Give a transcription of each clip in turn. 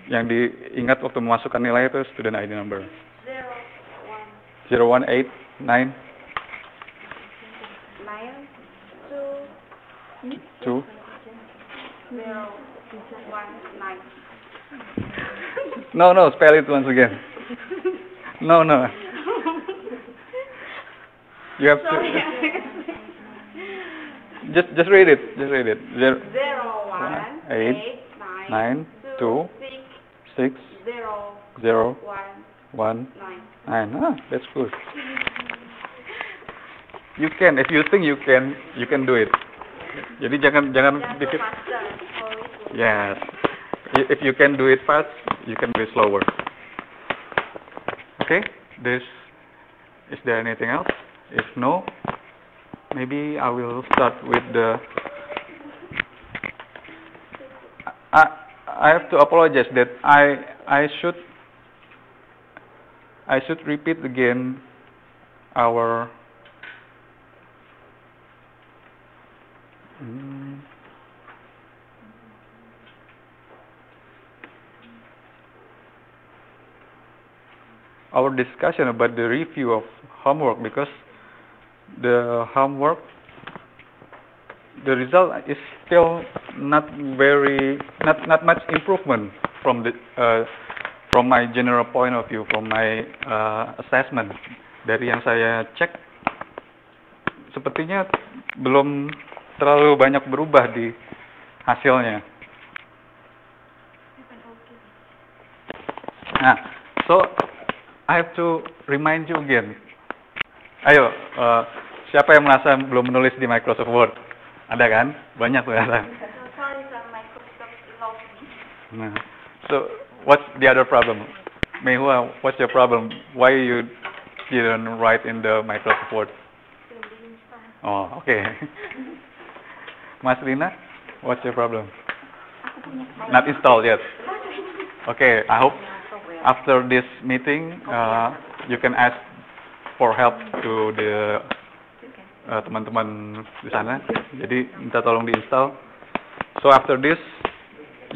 Yang diingat waktu memasukkan nilai itu student ID number. 01. 0189 2 019. No, spell it once again. No. You have to just read it. 0189 2 6 0 1 9. That's good. You can, if you think you can do it. Jadi jangan dikit. Yes. If you can do it fast, you can do it slower. Okay? Is there anything else? If no, maybe I will start with the. I have to apologize that I should repeat again our discussion about the review of homework, because the homework, the result is still not much improvement from my general point of view, from my assessment. Dari yang saya cek, sepertinya belum terlalu banyak berubah di hasilnya. Nah, so I have to remind you again. Ayo, siapa yang merasa belum menulis di Microsoft Word? Ada kan? Banyak ternyata. Nah, so what's the other problem? Mehua, what's your problem? Why you didn't write in the Microsoft Word? Oh, okay. Mas Rina, what's your problem? Not installed yet. Okay, I hope after this meeting you can ask for help to the teman-teman di sana. Jadi minta tolong diinstal. So after this,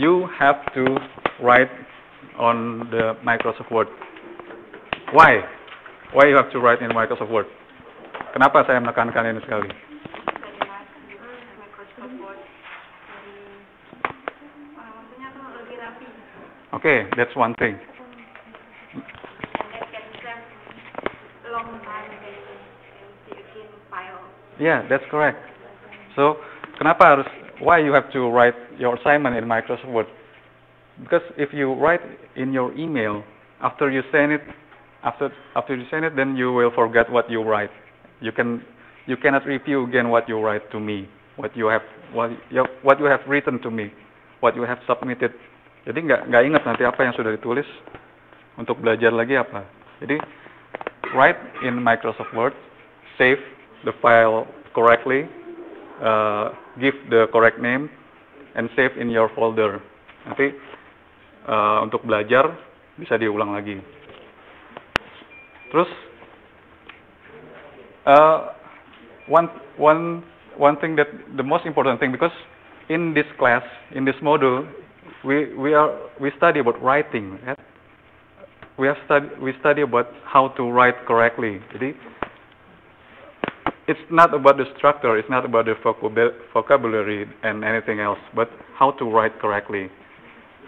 you have to write on the Microsoft Word. Why? Why you have to write in Microsoft Word? Kenapa saya menekankan ini sekali? Okay, that's one thing. Yeah, that's correct. So, why you have to write your assignment in Microsoft Word? Because if you write in your email, after you send it, then you will forget what you write. You cannot review again what you write to me, what you have written to me, what you have submitted. Jadi nggak ingat nanti apa yang sudah ditulis, untuk belajar lagi apa. Jadi write in Microsoft Word, save the file correctly, give the correct name, and save in your folder. Nanti untuk belajar bisa diulang lagi. Terus one thing, that the most important thing, because in this class, in this module, we study about writing. Right? We study about how to write correctly. Jadi it's not about the structure, it's not about the vocabulary and anything else, but how to write correctly,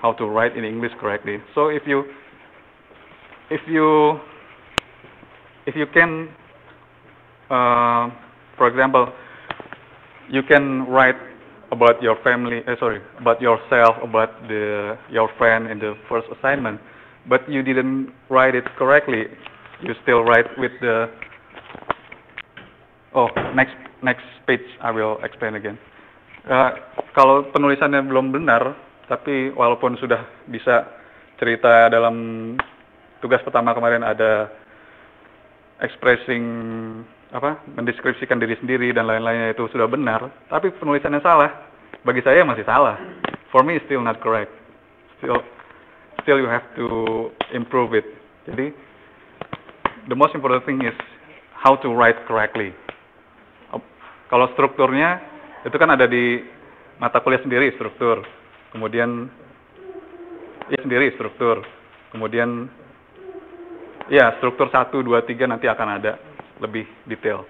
how to write in English correctly. So if you can, for example, you can write about your family, about yourself, about your friend in the first assignment, but you didn't write it correctly. You still write with the next page I will explain again. Kalau penulisannya belum benar, tapi walaupun sudah bisa cerita dalam tugas pertama kemarin ada mendeskripsikan diri sendiri dan lain-lainnya itu sudah benar, tapi penulisannya salah, bagi saya masih salah. For me, it's still not correct. Still you have to improve it. Jadi, the most important thing is how to write correctly. Kalau strukturnya, itu kan ada di mata kuliah sendiri, struktur. Kemudian ya sendiri struktur. Kemudian ya struktur 1, 2, 3 nanti akan ada lebih detail.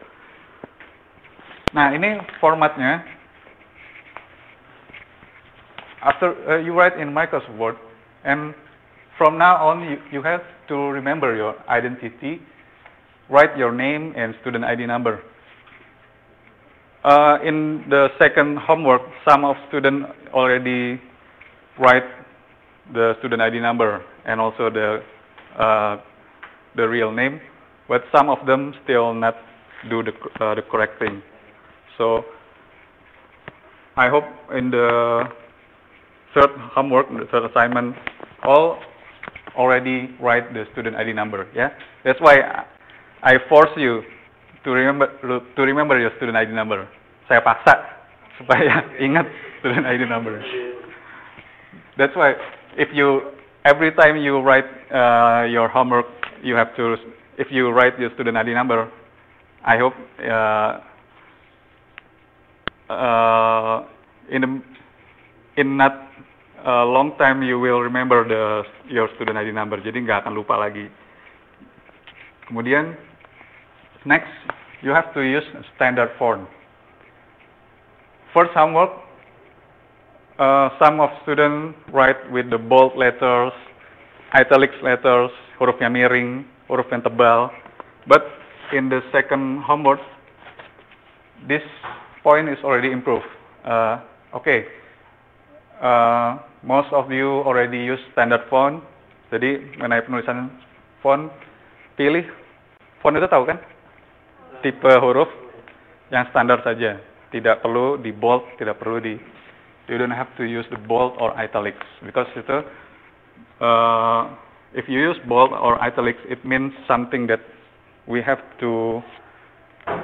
Nah, ini formatnya. After you write in Microsoft Word, and from now on you have to remember your identity, write your name and student ID number. In the second homework, some of students already write the student ID number and also the real name, but some of them still not do the correct thing. So I hope in the third homework, the third assignment, all already write the student ID number. Yeah, that's why I force you to remember your student ID number. Saya paksa supaya ingat student ID number. That's why if you every time you write your homework, you have to, if you write your student ID number, I hope in not a long time you will remember your student ID number. Jadi nggak akan lupa lagi. Kemudian next you have to use standard font. First homework, some of students write with the bold letters, italics letters, hurufnya miring, huruf yang tebal. But in the second homework, this point is already improved. Okay, most of you already use standard font. Jadi mengenai penulisan font, pilih font itu tahu kan? Tipe huruf yang standar saja. Tidak perlu di bold, tidak perlu di. You don't have to use the bold or italics because itu if you use bold or italics, it means something that we have to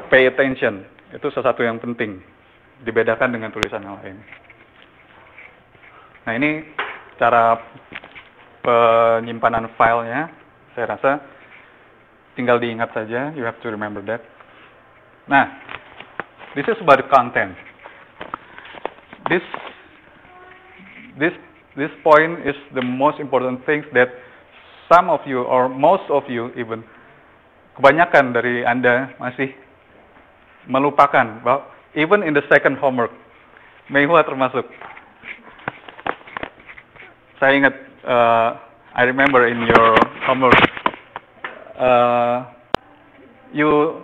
pay attention. Itu sesuatu yang penting, dibedakan dengan tulisan yang lain. Nah, ini cara penyimpanan filenya. Saya rasa tinggal diingat saja. You have to remember that. Nah, this is about the content. This point is the most important thing that some of you or most of you even kebanyakan dari Anda masih melupakan. Bahwa even in the second homework, Meihua termasuk. Saya ingat, I remember in your homework, you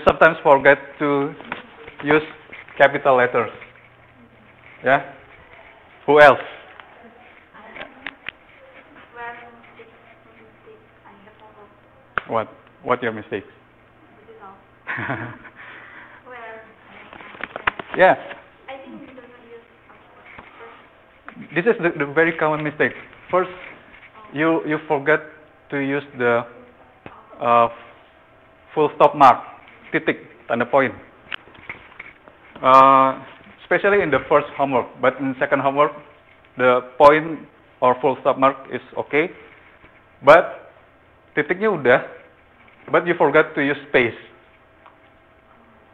sometimes forget to use capital letters. Yeah? Who else? What your mistakes? Yeah. This is the very common mistake. First, you forget to use the full stop mark, titik, tanda point. Especially in the first homework, but in second homework, the point or full stop mark is okay, but titiknya udah, but you forgot to use space.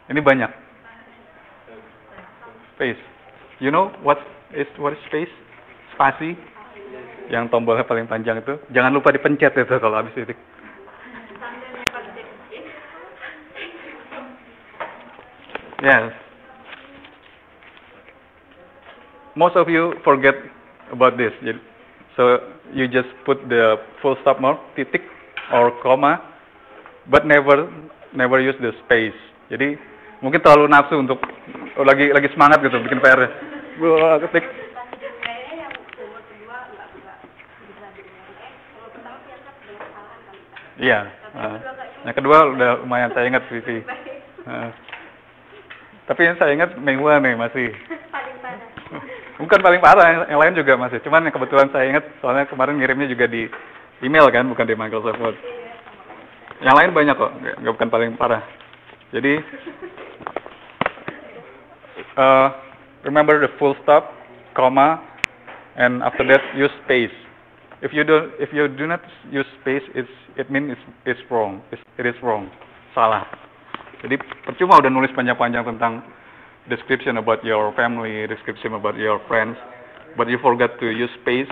Ini banyak. Space. You know what is space? Spasi. Yang tombolnya paling panjang itu. Jangan lupa dipencet itu kalau habis titik. Yes. Most of you forget about this. So you just put the full stop mark, titik or comma, but never use the space. Jadi mungkin terlalu nafsu untuk lagi semangat gitu bikin PR. Gua ketik. Iya. Yang kedua udah lumayan saya ingat Vivi. Tapi yang saya ingat Meihua nih masih. Bukan paling parah, yang lain juga masih. Cuman yang kebetulan saya ingat soalnya kemarin ngirimnya juga di email kan, bukan di Microsoft Word. Yang lain banyak kok, nggak bukan paling parah. Jadi remember the full stop, comma, and after that use space. If you do not use space, it means it's wrong. It is wrong. Salah. Jadi percuma udah nulis panjang-panjang tentang description about your family, description about your friends, but you forgot to use space,